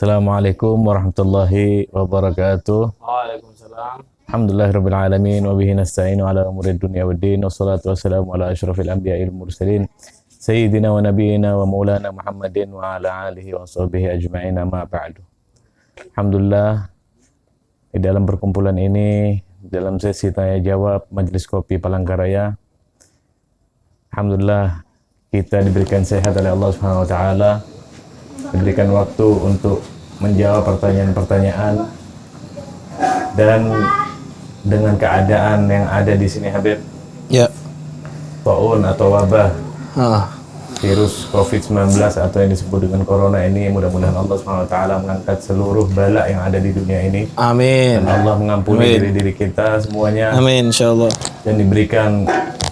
Assalamualaikum warahmatullahi wabarakatuh. Waalaikumsalam. Alhamdulillahirabbil alamin wa bihi nasta'inu ala umurid dunya waddin wassalatu wassalamu ala asyrafil anbiya'il mursalin sayyidina wa nabiyyina wa maulana Muhammadin wa ala alihi wa sahbihi ajma'in amma ba'du. Alhamdulillah, di dalam perkumpulan ini, dalam sesi tanya jawab Majelis Kopi Palangkaraya, alhamdulillah kita diberikan sehat oleh Allah Subhanahu wa taala, diberikan waktu untuk menjawab pertanyaan-pertanyaan, dan dengan keadaan yang ada di sini Habib, Ya. taun atau wabah Ah. virus COVID-19 atau yang disebut dengan corona ini, mudah-mudahan Allah SWT mengangkat seluruh bala yang ada di dunia ini, Amin. dan Allah mengampuni Amin. diri-diri kita semuanya, Amin insyaallah. dan diberikan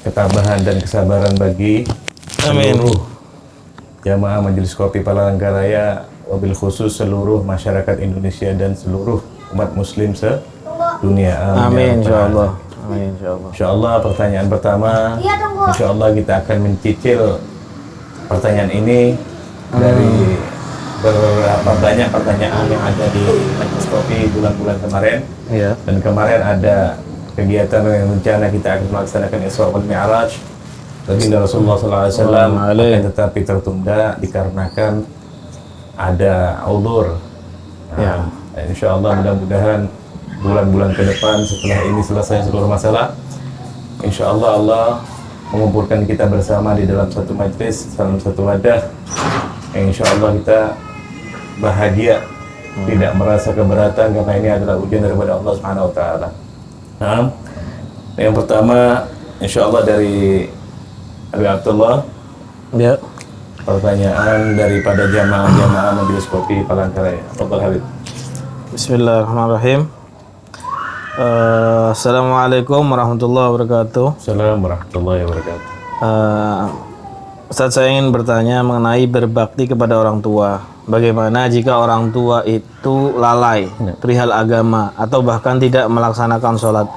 ketabahan dan kesabaran bagi Amin. seluruh jamaah Majelis Kopi Palangkaraya, wabil khusus seluruh masyarakat Indonesia dan seluruh umat muslim sedunia. Amin insyaallah. Amin insyaallah. Insyaallah pertanyaan pertama, insyaallah kita akan mencicil pertanyaan ini dari beberapa banyak pertanyaan yang ada di Majelis Kopi bulan-bulan kemarin. Ya. Dan kemarin ada kegiatan yang rencana kita akan melaksanakan Isra wal Mi'raj baginda Rasulullah SAW, akan tetapi tertunda dikarenakan ada uzur. Ya. Insya Allah mudah-mudahan bulan-bulan ke depan setelah ini selesai seluruh masalah, insya Allah Allah mengumpulkan kita bersama di dalam satu majlis, dalam satu wadah, yang insya Allah kita bahagia, tidak merasa keberatan, karena ini adalah ujian daripada Allah Subhanahu Wa Taala. Nah, yang pertama insya Allah dari Habib Abdullah, Ya. pertanyaan daripada jamaah-jamaah Majelis Kopi Palangkaraya. Fadhal Habib. Bismillahirrahmanirrahim. Assalamualaikum warahmatullahi wabarakatuh. Assalamualaikum warahmatullahi wabarakatuh. Ustaz, saya ingin bertanya mengenai berbakti kepada orang tua. Bagaimana jika orang tua itu lalai perihal agama atau bahkan tidak melaksanakan sholat,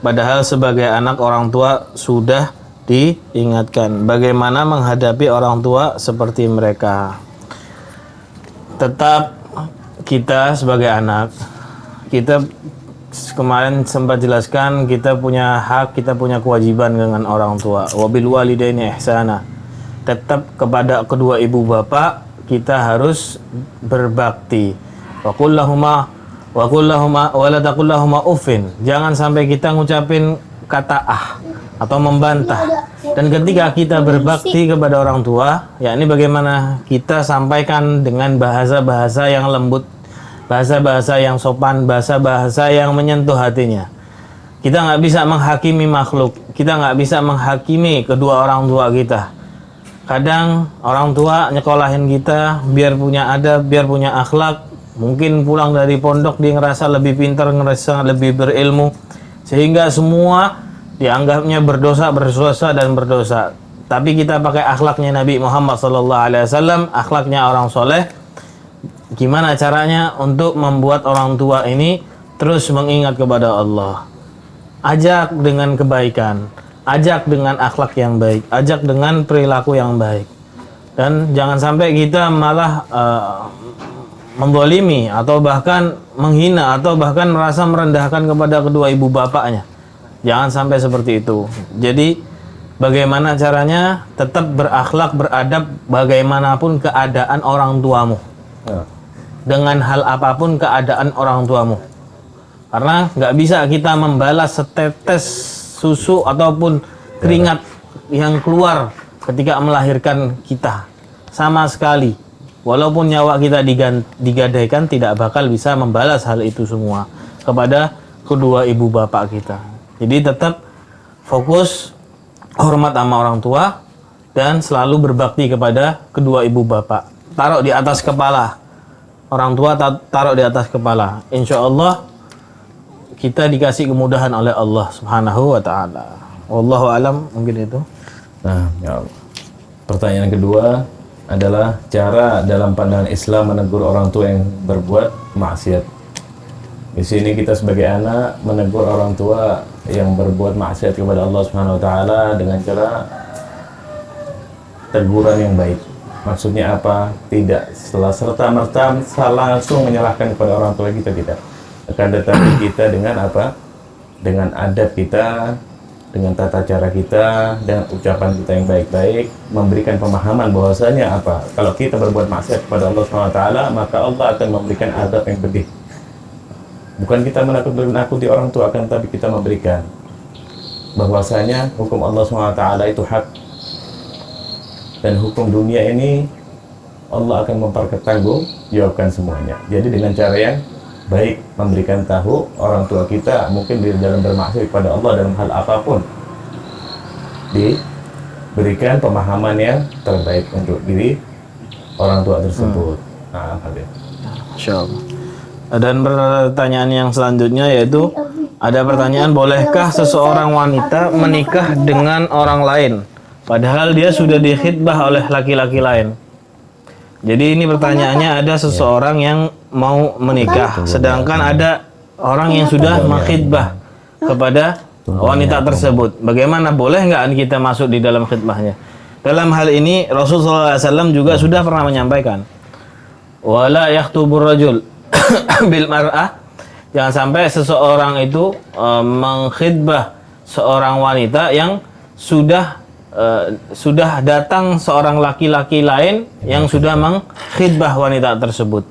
padahal sebagai anak orang tua sudah diingatkan? Bagaimana menghadapi orang tua seperti mereka? Tetap kita sebagai anak, kita kemarin sempat jelaskan kita punya hak, kita punya kewajiban dengan orang tua. Wabil walidaini ihsana. Tetap kepada kedua ibu bapak kita harus berbakti. Wa qul lahuma wa la taqul lahuma uffin. Jangan sampai kita ngucapin kata atau membantah. Dan ketika kita berbakti kepada orang tua, yakni bagaimana kita sampaikan dengan bahasa-bahasa yang lembut, bahasa-bahasa yang sopan, bahasa-bahasa yang menyentuh hatinya. Kita nggak bisa menghakimi makhluk, kita nggak bisa menghakimi kedua orang tua kita. Kadang orang tua nyekolahin kita biar punya adab, biar punya akhlak. Mungkin pulang dari pondok dia ngerasa lebih pintar, ngerasa lebih berilmu, sehingga semua dianggapnya berdosa dan berdosa. Tapi kita pakai akhlaknya Nabi Muhammad SAW, akhlaknya orang soleh. Gimana caranya untuk membuat orang tua ini terus mengingat kepada Allah? Ajak dengan kebaikan, ajak dengan akhlak yang baik, ajak dengan perilaku yang baik. Dan jangan sampai kita malah menzalimi atau bahkan menghina atau bahkan merasa merendahkan kepada kedua ibu bapaknya. Jangan sampai seperti itu. Jadi bagaimana caranya tetap berakhlak, beradab bagaimanapun keadaan orang tuamu. Dengan hal apapun keadaan orang tuamu. Karena nggak bisa kita membalas setetes susu ataupun keringat yang keluar ketika melahirkan kita. Sama sekali. Walaupun nyawa kita digadaikan, tidak bakal bisa membalas hal itu semua kepada kedua ibu bapak kita. Jadi tetap fokus hormat sama orang tua dan selalu berbakti kepada kedua ibu bapak. Taruh di atas kepala. Orang tua taruh di atas kepala. Insya Allah kita dikasih kemudahan oleh Allah Subhanahu wa taala. Wallahu alam, mungkin itu. Nah, ya Allah. Pertanyaan kedua adalah cara dalam pandangan Islam menegur orang tua yang berbuat maksiat. Di sini kita sebagai anak menegur orang tua yang berbuat maksiat kepada Allah Subhanahu wa taala dengan cara teguran yang baik. Maksudnya apa? Tidak setelah serta-merta langsung menyalahkan kepada orang tua kita, tidak. Akan tetapi kita dengan apa? Dengan adab kita, dengan tata cara kita, dengan ucapan kita yang baik-baik, memberikan pemahaman bahwasanya apa? Kalau kita berbuat maksiat kepada Allah SWT, maka Allah akan memberikan adab yang pedih. Bukan kita menakuti orang tua, akan tapi kita memberikan bahwasanya hukum Allah SWT itu hak, dan hukum dunia ini Allah akan mempertanggungjawabkan semuanya. Jadi dengan cara yang baik, memberikan tahu orang tua kita mungkin di dalam bermaksud kepada Allah dalam hal apapun, diberikan pemahaman yang terbaik untuk diri orang tua tersebut. Nah, Masya Allah. Dan pertanyaan yang selanjutnya yaitu, ada pertanyaan, bolehkah seseorang wanita menikah dengan orang lain padahal dia sudah dikhitbah oleh laki-laki lain? Jadi ini pertanyaannya, ada seseorang yang mau menikah sedangkan ada orang yang sudah mengkhitbah kepada wanita tersebut. Bagaimana, boleh nggak kita masuk di dalam khitbahnya? Dalam hal ini Rasulullah SAW juga sudah pernah menyampaikan, wala yakhtubur rajul bil mar'ah, jangan sampai seseorang itu mengkhitbah seorang wanita yang sudah datang seorang laki-laki lain yang sudah mengkhitbah wanita tersebut.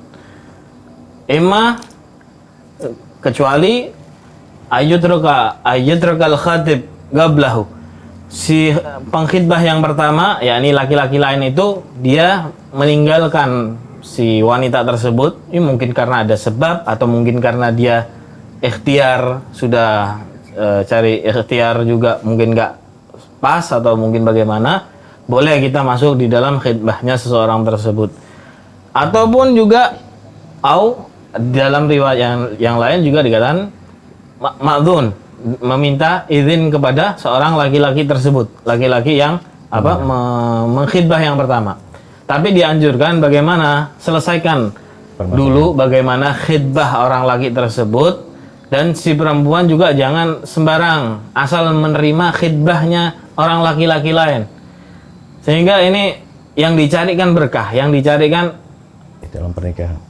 Kecuali ayyutrakal khatib gablahu, si pengkhitbah yang pertama, yakni laki-laki lain itu, dia meninggalkan si wanita tersebut. Ini mungkin karena ada sebab, atau mungkin karena dia ikhtiar, sudah cari ikhtiar juga mungkin nggak pas, atau mungkin bagaimana, boleh kita masuk di dalam khitbahnya seseorang tersebut. Ataupun juga dalam riwayat yang lain juga dikatakan ma'dzun, meminta izin kepada seorang laki-laki tersebut, laki-laki yang mengkhitbah yang pertama. Tapi dianjurkan bagaimana selesaikan dulu bagaimana khitbah orang laki tersebut, dan si perempuan juga jangan sembarang asal menerima khitbahnya orang laki-laki lain. Sehingga ini yang dicarikan berkah, yang dicarikan di dalam pernikahan.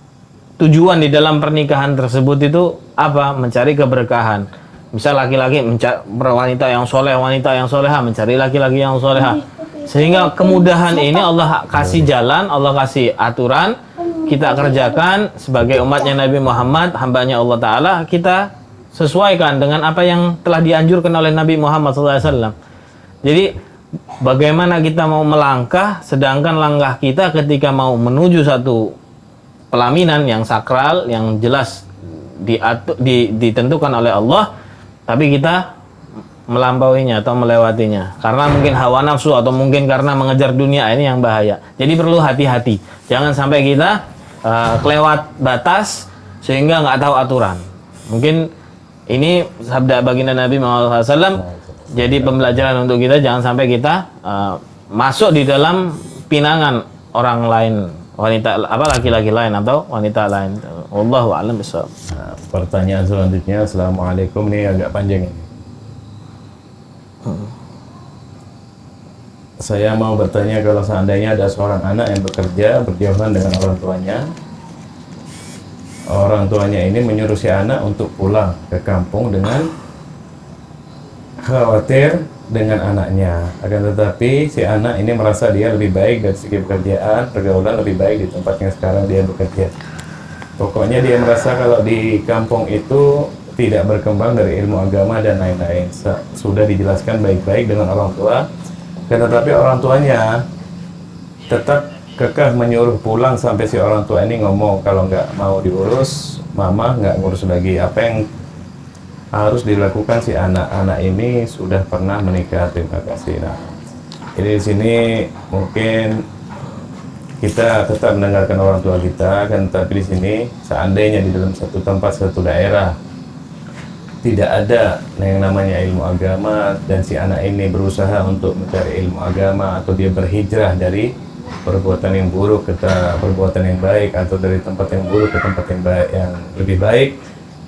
Tujuan di dalam pernikahan tersebut itu apa? Mencari keberkahan. Misal laki-laki mencari wanita yang soleh, wanita yang soleha, mencari laki-laki yang soleha. Sehingga kemudahan ini Allah kasih jalan, Allah kasih aturan, kita kerjakan sebagai umatnya Nabi Muhammad, hambanya Allah Ta'ala, kita sesuaikan dengan apa yang telah dianjurkan oleh Nabi Muhammad SAW. Jadi bagaimana kita mau melangkah, sedangkan langkah kita ketika mau menuju satu pelaminan yang sakral, yang jelas ditentukan oleh Allah, tapi kita melampauinya atau melewatinya karena mungkin hawa nafsu, atau mungkin karena mengejar dunia, ini yang bahaya. Jadi perlu hati-hati, jangan sampai kita kelewat batas sehingga nggak tahu aturan. Mungkin ini sabda baginda Nabi Muhammad SAW, jadi pembelajaran untuk kita, jangan sampai kita masuk di dalam pinangan orang lain, wanita laki-laki lain atau wanita lain. Wallahu a'lam bishawab. Nah, pertanyaan selanjutnya, Assalamualaikum, ini agak panjang ini. Saya mau bertanya, kalau seandainya ada seorang anak yang bekerja berjauhan dengan orang tuanya ini menyuruh si anak untuk pulang ke kampung dengan khawatir dengan anaknya, akan tetapi si anak ini merasa dia lebih baik dari segi pekerjaan, pergaulan lebih baik di tempat yang sekarang dia bekerja. Pokoknya dia merasa kalau di kampung itu tidak berkembang dari ilmu agama dan lain-lain. Sudah dijelaskan baik-baik dengan orang tua, tetapi orang tuanya tetap kekeh menyuruh pulang sampai si orang tua ini ngomong kalau nggak mau diurus, mama nggak ngurus lagi. Apa yang harus dilakukan si anak-anak ini? Sudah pernah menikah, terima kasih. Nah, ini di sini mungkin kita tetap mendengarkan orang tua kita, kan, tapi di sini seandainya di dalam satu tempat, satu daerah tidak ada yang namanya ilmu agama, dan si anak ini berusaha untuk mencari ilmu agama, atau dia berhijrah dari perbuatan yang buruk ke perbuatan yang baik, atau dari tempat yang buruk ke tempat yang baik, yang lebih baik,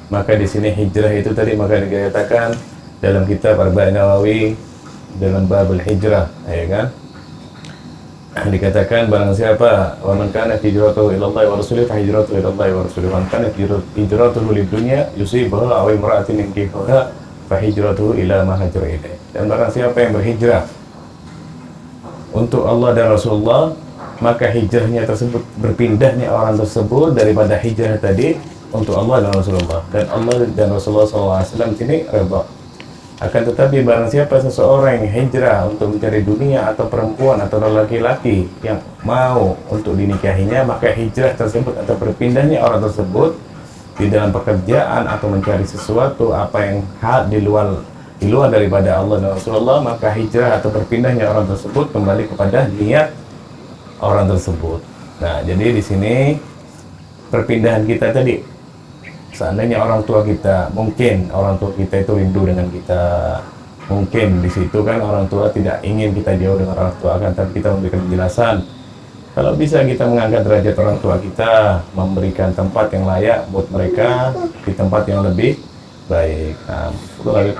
maka di sini hijrah itu tadi maka dikatakan dalam kitab Arba'in Nawawi dalam babul hijrah, ya kan? dikatakan barang siapa wa man kana hijratuhu ila Allah wa rasulihi fa hijratuhu ila Allah wa rasulihi wa man kana hijratuhu lidunya yusibuha aw imra'atin yankihuha fa hijratuhu ila ma hajara ilaih. Dan barang siapa yang berhijrah untuk Allah dan Rasulullah, maka hijrahnya tersebut, berpindahnya orang tersebut daripada hijrah tadi untuk Allah dan Rasulullah, dan Allah dan Rasulullah SAW sini redha. Akan tetapi barang siapa seseorang yang hijrah untuk mencari dunia atau perempuan atau laki-laki yang mau untuk dinikahinya, maka hijrah tersebut atau berpindahnya orang tersebut di dalam pekerjaan atau mencari sesuatu apa yang di luar daripada Allah dan Rasulullah, maka hijrah atau berpindahnya orang tersebut kembali kepada niat orang tersebut. Nah, jadi di sini perpindahan kita tadi, seandainya orang tua kita, mungkin orang tua kita itu rindu dengan kita, mungkin di situ kan orang tua tidak ingin kita jauh dengan orang tua, akan tapi kita memberikan penjelasan. Kalau bisa kita mengangkat derajat orang tua kita, memberikan tempat yang layak buat mereka di tempat yang lebih baik. Nah, itu lagi.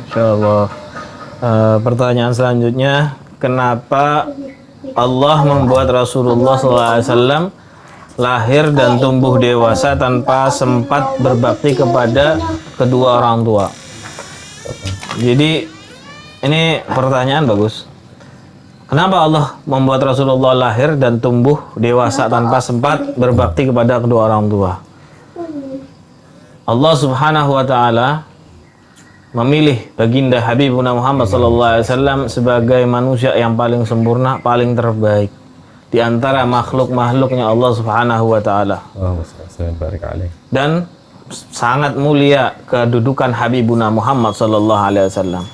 Insyaallah. Pertanyaan selanjutnya, kenapa Allah membuat Rasulullah SAW lahir dan tumbuh dewasa tanpa sempat berbakti kepada kedua orang tua? Jadi ini pertanyaan bagus. Kenapa Allah membuat Rasulullah lahir dan tumbuh dewasa tanpa sempat berbakti kepada kedua orang tua? Allah Subhanahu wa taala memilih baginda Habibuna Muhammad SAW sebagai manusia yang paling sempurna, paling terbaik di antara makhluk-makhluknya Allah Subhanahu wa taala. Dan sangat mulia kedudukan Habibuna Muhammad SAW.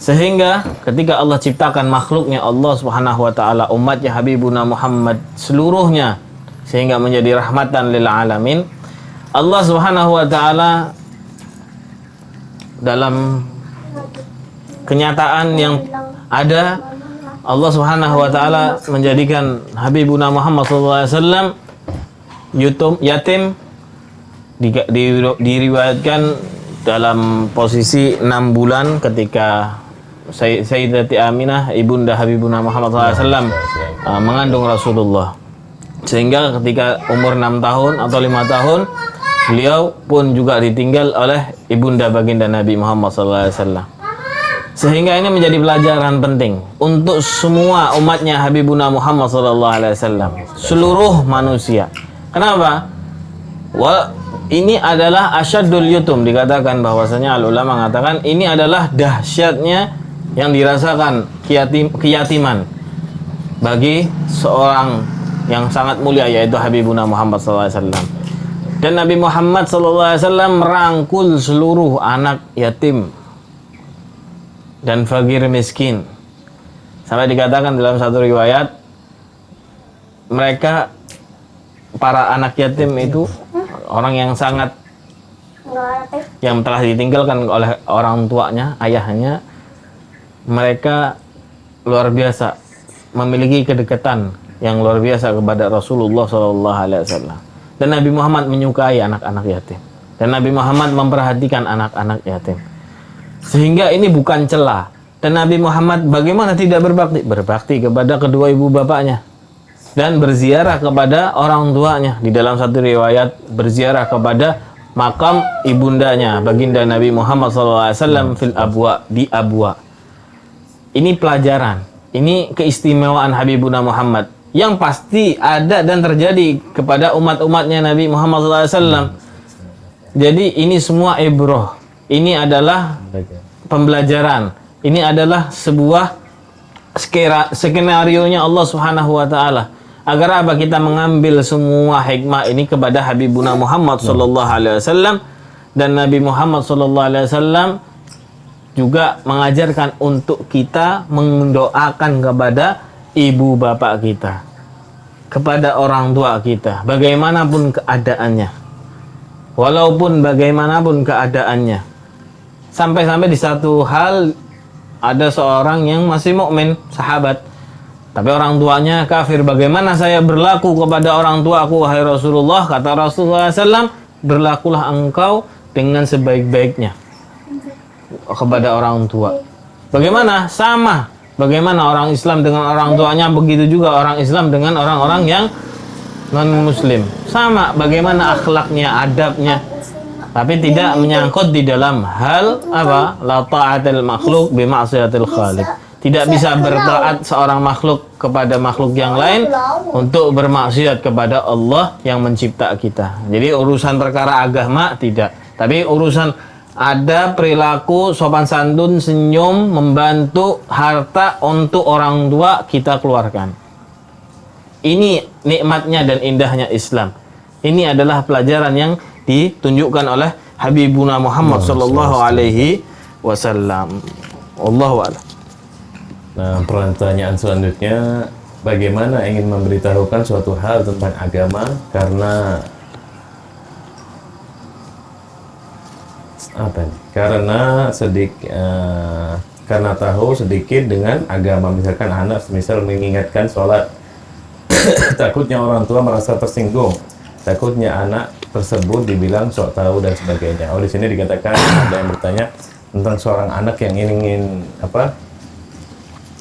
Sehingga ketika Allah ciptakan makhluknya Allah Subhanahu wa taala, umatnya Habibuna Muhammad seluruhnya, sehingga menjadi rahmatan lil alamin, Allah Subhanahu wa taala dalam kenyataan yang ada, Allah Subhanahu wa taala menjadikan Habibuna Muhammad SAW yatim, diriwayatkan dalam posisi 6 bulan ketika Sayyidati Aminah ibunda Habibuna Muhammad SAW mengandung Rasulullah, sehingga ketika umur 6 tahun atau 5 tahun beliau pun juga ditinggal oleh ibunda baginda Nabi Muhammad SAW. Sehingga ini menjadi pelajaran penting untuk semua umatnya Habibuna Muhammad SAW, seluruh manusia. Kenapa? Ini adalah asyadul yutum, dikatakan bahwasanya ulama mengatakan ini adalah dahsyatnya yang dirasakan keyatiman bagi seorang yang sangat mulia, yaitu Habibuna Muhammad SAW. Dan Nabi Muhammad SAW merangkul seluruh anak yatim dan fakir miskin. Sampai dikatakan dalam satu riwayat, mereka, para anak yatim itu orang yang sangat, yang telah ditinggalkan oleh orang tuanya, ayahnya. Mereka luar biasa, memiliki kedekatan yang luar biasa kepada Rasulullah SAW. Dan Nabi Muhammad menyukai anak-anak yatim, dan Nabi Muhammad memperhatikan anak-anak yatim, sehingga ini bukan celah. Dan Nabi Muhammad bagaimana tidak berbakti? Berbakti kepada kedua ibu bapaknya dan berziarah kepada orang tuanya. Di dalam satu riwayat berziarah kepada makam ibundanya baginda Nabi Muhammad SAW fil abwa, di abwa. Ini pelajaran, ini keistimewaan Habibuna Muhammad yang pasti ada dan terjadi kepada umat-umatnya Nabi Muhammad SAW. Jadi ini semua ibroh, ini adalah pembelajaran, ini adalah sebuah skenario-nya Allah Subhanahu wa taala. Agar apa? Kita mengambil semua hikmah ini kepada Habibuna Muhammad SAW, dan Nabi Muhammad SAW juga mengajarkan untuk kita mendoakan kepada ibu bapak kita, kepada orang tua kita, bagaimanapun keadaannya, walaupun bagaimanapun keadaannya. Sampai-sampai di satu hal ada seorang yang masih mukmin, sahabat, tapi orang tuanya kafir. Bagaimana saya berlaku kepada orang tua aku, wahai Rasulullah? Kata Rasulullah SAW, berlakulah engkau dengan sebaik-baiknya kepada orang tua. Bagaimana? Sama Bagaimana orang Islam dengan orang tuanya, begitu juga orang Islam dengan orang-orang yang non-muslim. Sama bagaimana akhlaknya, adabnya. Tapi tidak menyangkut di dalam hal apa? La ta'atil makhluk bi ma'siyatil khaliq. Tidak bisa bertaat seorang makhluk kepada makhluk yang lain untuk bermaksiat kepada Allah yang mencipta kita. Jadi urusan perkara agama tidak. Tapi urusan ada perilaku sopan santun, senyum, membantu, harta untuk orang tua kita keluarkan. Ini nikmatnya dan indahnya Islam. Ini adalah pelajaran yang ditunjukkan oleh Habibuna Muhammad sallallahu alaihi wasallam. Wallahu a'lam. Nah, pertanyaan selanjutnya, bagaimana ingin memberitahukan suatu hal tentang agama karena apa nih? Karena tahu sedikit dengan agama, misalkan anak misal mengingatkan sholat, takutnya orang tua merasa tersinggung, takutnya anak tersebut dibilang sok tahu dan sebagainya. Oh, di sini dikatakan ada yang bertanya tentang seorang anak yang ingin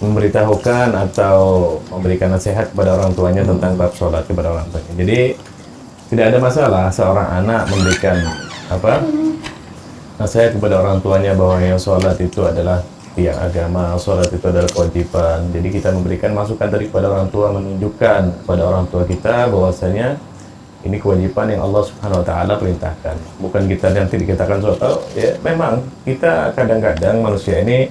memberitahukan atau memberikan nasihat kepada orang tuanya tentang bab sholat kepada orang tuanya. Jadi tidak ada masalah seorang anak memberikan nasihat kepada orang tuanya bahwa yang sholat itu adalah tiang agama, sholat itu adalah kewajiban. Jadi kita memberikan masukan daripada orang tua, menunjukkan kepada orang tua kita bahwasanya ini kewajiban yang Allah Subhanahu wa taala perintahkan. Bukan kita nanti dikatakan sok tahu. Ya, memang kita kadang-kadang manusia ini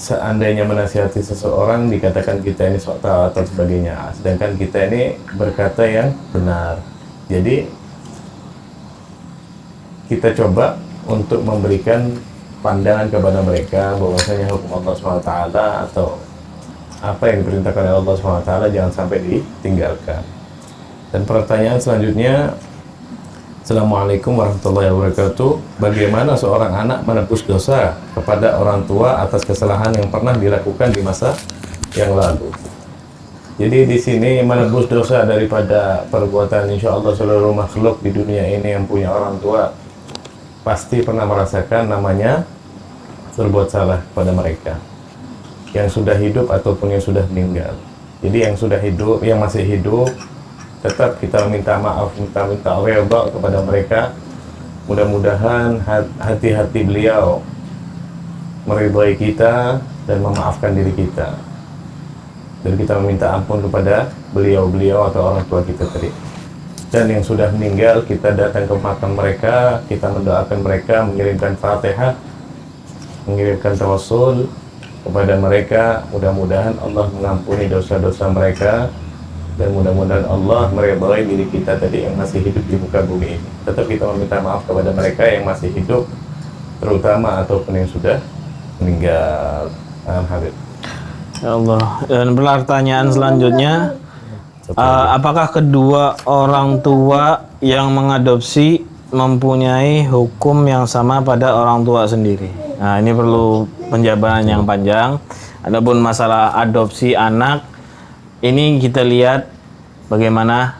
seandainya menasihati seseorang dikatakan kita ini sok tahu atau sebagainya, sedangkan kita ini berkata yang benar. Jadi kita coba untuk memberikan pandangan kepada mereka bahwasanya hukum Allah SWT atau apa yang diperintahkan oleh Allah SWT jangan sampai ditinggalkan. Dan pertanyaan selanjutnya, Assalamualaikum warahmatullahi wabarakatuh. Bagaimana seorang anak menebus dosa kepada orang tua atas kesalahan yang pernah dilakukan di masa yang lalu? Jadi di sini menebus dosa daripada perbuatan, insya Allah seluruh makhluk di dunia ini yang punya orang tua pasti pernah merasakan namanya berbuat salah kepada mereka, yang sudah hidup ataupun yang sudah meninggal. Jadi yang sudah hidup, yang masih hidup, tetap kita minta maaf, minta redha kepada mereka. Mudah-mudahan hati-hati beliau meridhai kita dan memaafkan diri kita, dan kita meminta ampun kepada beliau-beliau atau orang tua kita tadi. Dan yang sudah meninggal, kita datang ke makam mereka, kita mendoakan mereka, mengirimkan Fatihah, mengirimkan tawassul kepada mereka. Mudah-mudahan Allah mengampuni dosa-dosa mereka, dan mudah-mudahan Allah meridhai diri kita tadi yang masih hidup di muka bumi ini. Tetap kita meminta maaf kepada mereka yang masih hidup, terutama ataupun yang sudah meninggal. Alhamdulillah. Ya Allah. Dan pertanyaan selanjutnya, apakah kedua orang tua yang mengadopsi mempunyai hukum yang sama pada orang tua sendiri? Nah, ini perlu penjabaran yang panjang. Adapun masalah adopsi anak, ini kita lihat bagaimana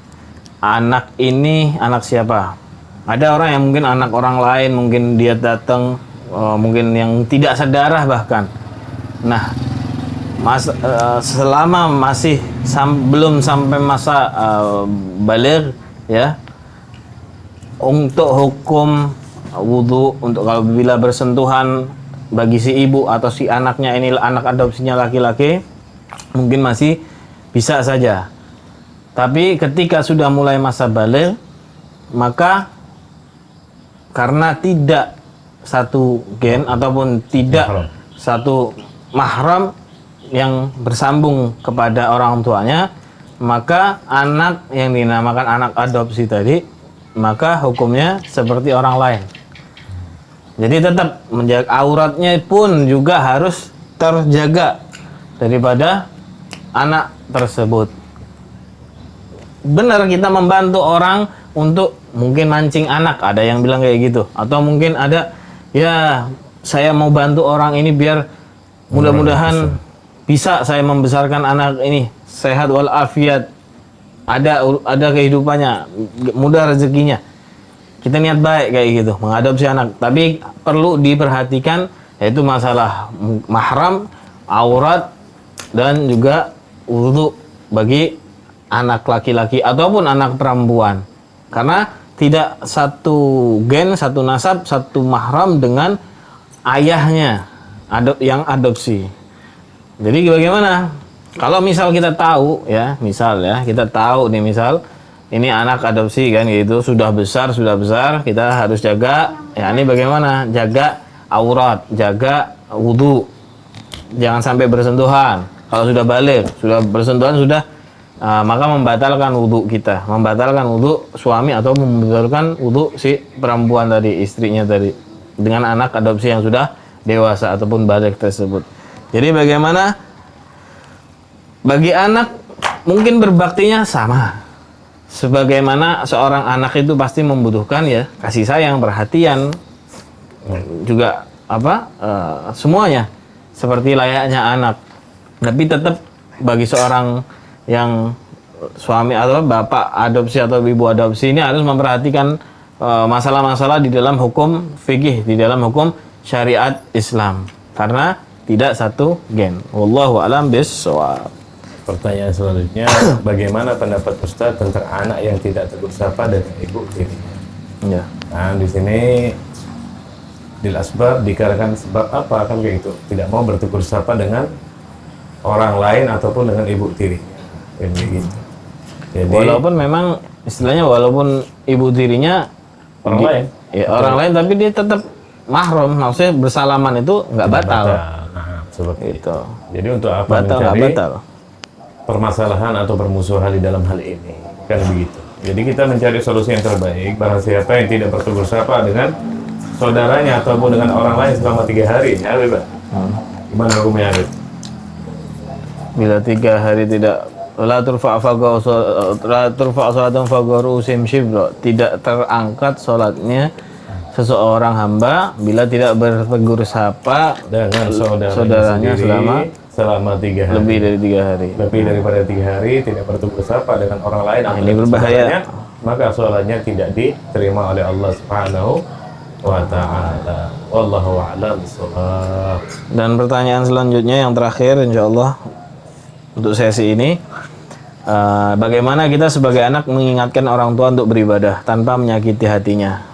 anak ini anak siapa. Ada orang yang mungkin anak orang lain, mungkin dia datang, mungkin yang tidak sedarah bahkan. Nah, selama masih belum sampai masa baligh, ya, untuk hukum wudhu, untuk kalau bila bersentuhan bagi si ibu atau si anaknya ini anak adopsinya laki-laki, mungkin masih bisa saja. Tapi ketika sudah mulai masa baligh, maka karena tidak satu gen ataupun tidak satu mahram yang bersambung kepada orang tuanya, maka anak yang dinamakan anak adopsi tadi, maka hukumnya seperti orang lain. Jadi tetap menjaga auratnya pun juga harus terjaga daripada anak tersebut. Benar kita membantu orang untuk mungkin mancing anak, ada yang bilang kayak gitu, atau mungkin ada, ya saya mau bantu orang ini biar mudah-mudahan bisa saya membesarkan anak ini sehat walafiat, ada kehidupannya, mudah rezekinya. Kita niat baik kayak gitu mengadopsi anak, tapi perlu diperhatikan yaitu masalah mahram, aurat, dan juga wudhu bagi anak laki-laki ataupun anak perempuan. Karena tidak satu gen, satu nasab, satu mahram dengan ayahnya yang adopsi. Jadi bagaimana? Kalau misal kita tahu ya, kita tahu nih misal ini anak adopsi kan gitu, sudah besar, kita harus jaga. Ya ini bagaimana? Jaga aurat, jaga wudhu, jangan sampai bersentuhan. Kalau sudah balik, sudah bersentuhan maka membatalkan wudhu kita, membatalkan wudhu suami atau membatalkan wudhu si perempuan tadi, istrinya tadi, dengan anak adopsi yang sudah dewasa ataupun balik tersebut. Jadi bagaimana? Bagi anak mungkin berbaktinya sama. Sebagaimana seorang anak itu pasti membutuhkan ya kasih sayang, perhatian, juga semuanya seperti layaknya anak. Tapi tetap bagi seorang yang suami atau bapak adopsi atau ibu adopsi ini harus memperhatikan masalah-masalah di dalam hukum fikih, di dalam hukum syariat Islam, karena tidak satu gen. Wallahu a'lam bishawab. Pertanyaan selanjutnya, bagaimana pendapat Ustaz tentang anak yang tidak tegur sapa dengan ibu tirinya? Ya. Nah, di sini dil asbab dikarenakan sebab apa kan kayak gitu? Tidak mau bertegur sapa dengan orang lain ataupun dengan ibu tirinya. Kayak gitu. Jadi, walaupun memang istilahnya walaupun ibu tirinya orang lain. Ya, orang lain, tapi dia tetap mahram, maksudnya bersalaman itu nggak batal. Nah, seperti Itu. Jadi untuk apa Batal nggak mencari batal. permasalahan atau permusuhan di dalam hal ini, kan begitu. Jadi kita mencari solusi yang terbaik. Barang siapa yang tidak bertegur sapa dengan saudaranya ataupun dengan orang lain selama 3 hari, ya Beb. Gimana hukumnya, Beb? Bila 3 hari tidak la turfa salatun fagharu usim shibra, tidak terangkat salatnya seseorang hamba bila tidak bertegur sapa Dengan saudaranya selama 3 hari. lebih dari 3 hari. Lebih daripada 3 hari tidak bertegur sapa dengan orang lain atau ini dengan berbahaya. saudaranya, maka sholatnya tidak diterima oleh Allah Subhanahu wa ta'ala. Wallahu a'lam bishawab. Dan pertanyaan selanjutnya yang terakhir insyaallah untuk sesi ini, bagaimana kita sebagai anak mengingatkan orang tua untuk beribadah tanpa menyakiti hatinya,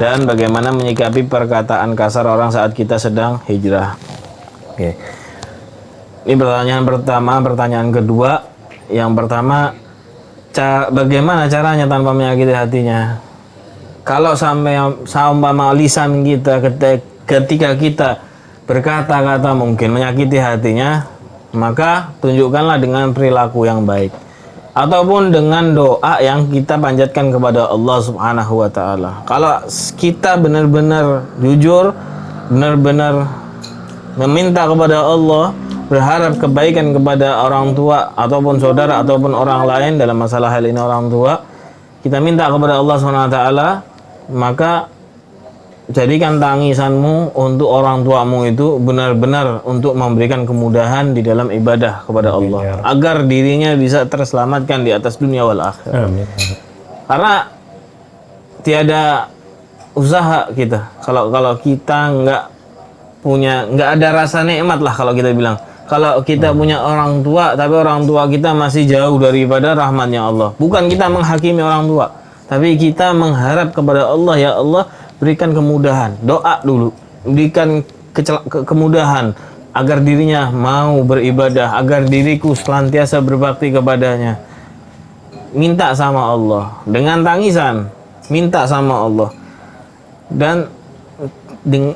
dan bagaimana menyikapi perkataan kasar orang saat kita sedang hijrah. Oke. Ini pertanyaan pertama. Pertanyaan kedua, yang pertama, bagaimana caranya tanpa menyakiti hatinya? Kalau seumpama lisan kita ketika kita berkata-kata mungkin menyakiti hatinya, maka tunjukkanlah dengan perilaku yang baik ataupun dengan doa yang kita panjatkan kepada Allah Subhanahu wa taala. Kalau kita benar-benar jujur, benar-benar meminta kepada Allah, berharap kebaikan kepada orang tua ataupun saudara ataupun orang lain, dalam masalah hal ini orang tua, kita minta kepada Allah Subhanahu wa taala, maka jadikan tangisanmu untuk orang tuamu itu benar-benar untuk memberikan kemudahan di dalam ibadah kepada Allah, agar dirinya bisa terselamatkan di atas dunia wal akhirat. Amin. Karena tiada usaha kita kalau kita nggak ada rasa nikmat lah, kalau kita bilang. Kalau kita punya orang tua tapi orang tua kita masih jauh daripada rahmatnya Allah, bukan kita menghakimi orang tua, tapi kita mengharap kepada Allah, ya Allah berikan kemudahan. Doa dulu, berikan kemudahan agar dirinya mau beribadah, agar diriku senantiasa berbakti kepadanya. Minta sama Allah dengan tangisan, minta sama Allah. Dan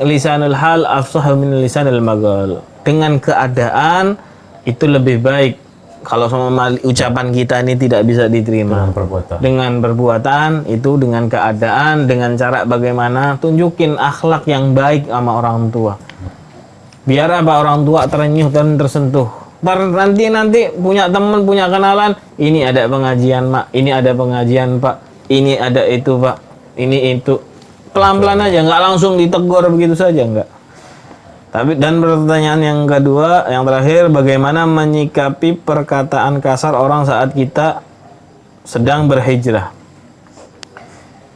lisanul hal afsahhu min lisanil maqal. Dengan keadaan itu lebih baik. Kalau sama ucapan kita ini tidak bisa diterima. Dengan perbuatan itu, dengan keadaan, dengan cara bagaimana, tunjukin akhlak yang baik sama orang tua. Biar apa? Orang tua terenyuh dan tersentuh. Nanti punya teman, punya kenalan, ini ada pengajian Mak, ini ada pengajian Pak, ini ada itu Pak, ini itu. Pelan-pelan aja, nggak langsung ditegur begitu saja, nggak. Tapi, dan pertanyaan yang kedua, yang terakhir, bagaimana menyikapi perkataan kasar orang saat kita sedang berhijrah?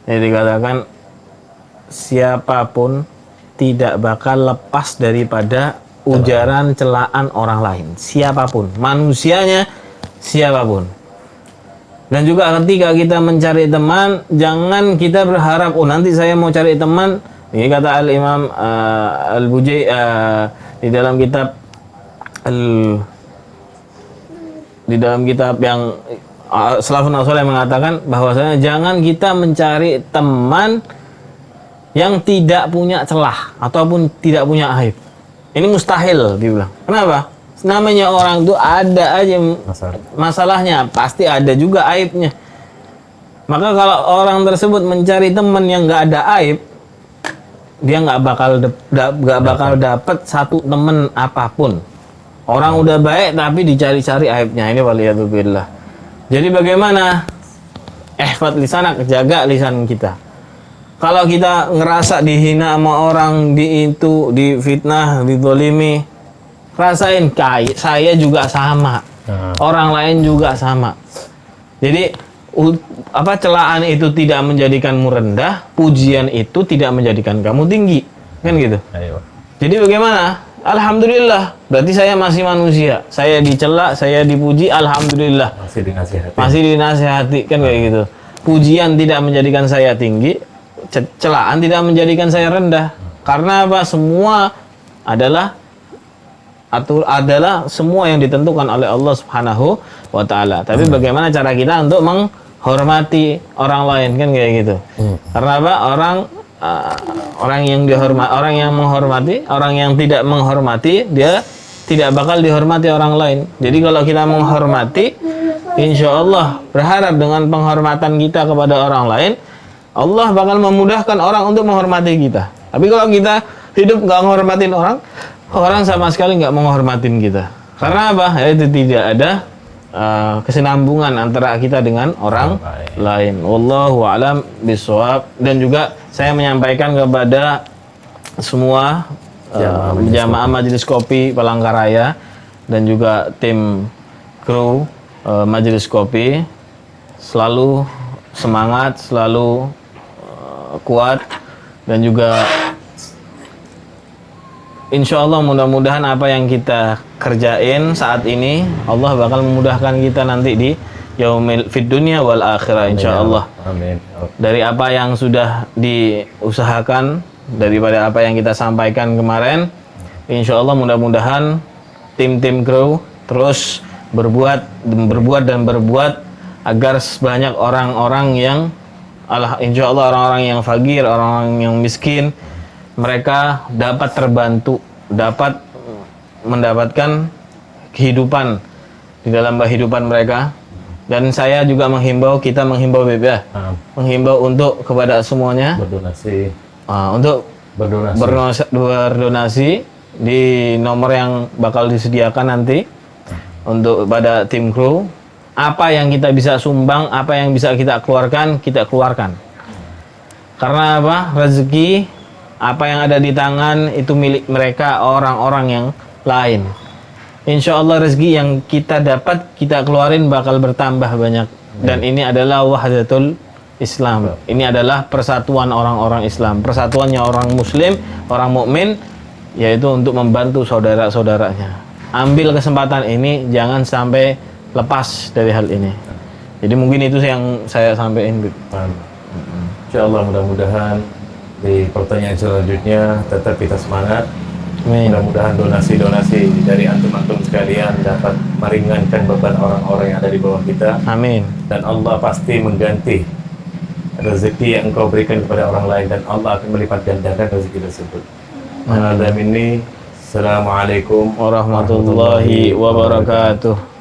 Jadi dikatakan siapapun tidak bakal lepas daripada ujaran celaan orang lain, siapapun, manusianya siapapun. Dan juga ketika kita mencari teman, jangan kita berharap, oh nanti saya mau cari teman. Ini kata Al-Imam Al-Bujai di dalam kitab yang Salafun Saleh mengatakan bahwasanya jangan kita mencari teman yang tidak punya celah ataupun tidak punya aib. Ini mustahil dibilang. Kenapa? Namanya orang itu ada aja masalahnya, pasti ada juga aibnya. Maka kalau orang tersebut mencari teman yang nggak ada aib, dia nggak bakal dapat satu teman apapun. Orang udah baik tapi dicari-cari aibnya. Ini waliyadzubillah. Jadi bagaimana? Ihfad lisanak, jaga lisan kita. Kalau kita ngerasa dihina sama orang, difitnah, dizalimi, rasain saya juga sama. Orang lain juga sama. Jadi celaan itu tidak menjadikanmu rendah, pujian itu tidak menjadikan kamu tinggi. Kan gitu. Ayo. Jadi bagaimana? Alhamdulillah, berarti saya masih manusia. Saya dicela, saya dipuji, alhamdulillah. Masih dinasihati, kan kayak gitu. Pujian tidak menjadikan saya tinggi, celaan tidak menjadikan saya rendah. Karena apa? Semua adalah semua yang ditentukan oleh Allah Subhanahu wa taala. Tapi bagaimana cara kita untuk menghormati orang lain, kan kayak gitu. Karena apa? Orang yang menghormati, orang yang tidak menghormati, dia tidak bakal dihormati orang lain. Jadi kalau kita menghormati, insya Allah berharap dengan penghormatan kita kepada orang lain, Allah bakal memudahkan orang untuk menghormati kita. Tapi kalau kita hidup nggak menghormatin orang sama sekali nggak menghormatin kita. Karena apa? Itu tidak ada kesinambungan antara kita dengan orang lain. Wallahu a'lam bishawab. Dan juga saya menyampaikan kepada semua jamaah Majelis Kopi Palangkaraya dan juga tim kru Majelis Kopi, selalu semangat, selalu kuat, dan juga insya Allah mudah-mudahan apa yang kita kerjain saat ini Allah bakal memudahkan kita nanti di yaumil fid dunya wal akhirah, insya Allah. Amin. Dari apa yang sudah diusahakan, daripada apa yang kita sampaikan kemarin, insya Allah mudah-mudahan tim-tim kru terus berbuat agar sebanyak orang-orang yang insya Allah orang-orang yang fakir, orang-orang yang miskin, mereka dapat terbantu, dapat mendapatkan kehidupan di dalam kehidupan mereka. Dan saya juga kita menghimbau BPA, menghimbau untuk kepada semuanya untuk berdonasi di nomor yang bakal disediakan nanti untuk pada tim kru. Apa yang kita bisa sumbang, apa yang bisa kita keluarkan, kita keluarkan. Karena apa? Rezeki apa yang ada di tangan itu milik mereka, orang-orang yang lain. Insya Allah rezeki yang kita dapat, kita keluarin bakal bertambah banyak. Dan ini adalah wahdatul Islam. Ini adalah persatuan orang-orang Islam, persatuannya orang Muslim, orang mukmin, yaitu untuk membantu saudara-saudaranya. Ambil kesempatan ini, jangan sampai lepas dari hal ini. Jadi mungkin itu yang saya sampaikan. Insya Allah mudah-mudahan di pertanyaan selanjutnya tetap kita semangat. Mudah-mudahan donasi-donasi dari antum-antum sekalian dapat meringankan beban orang-orang yang ada di bawah kita. Amin. Dan Allah pasti mengganti rezeki yang engkau berikan kepada orang lain, dan Allah akan melipat gandakan rezeki tersebut. Assalamualaikum warahmatullahi wabarakatuh.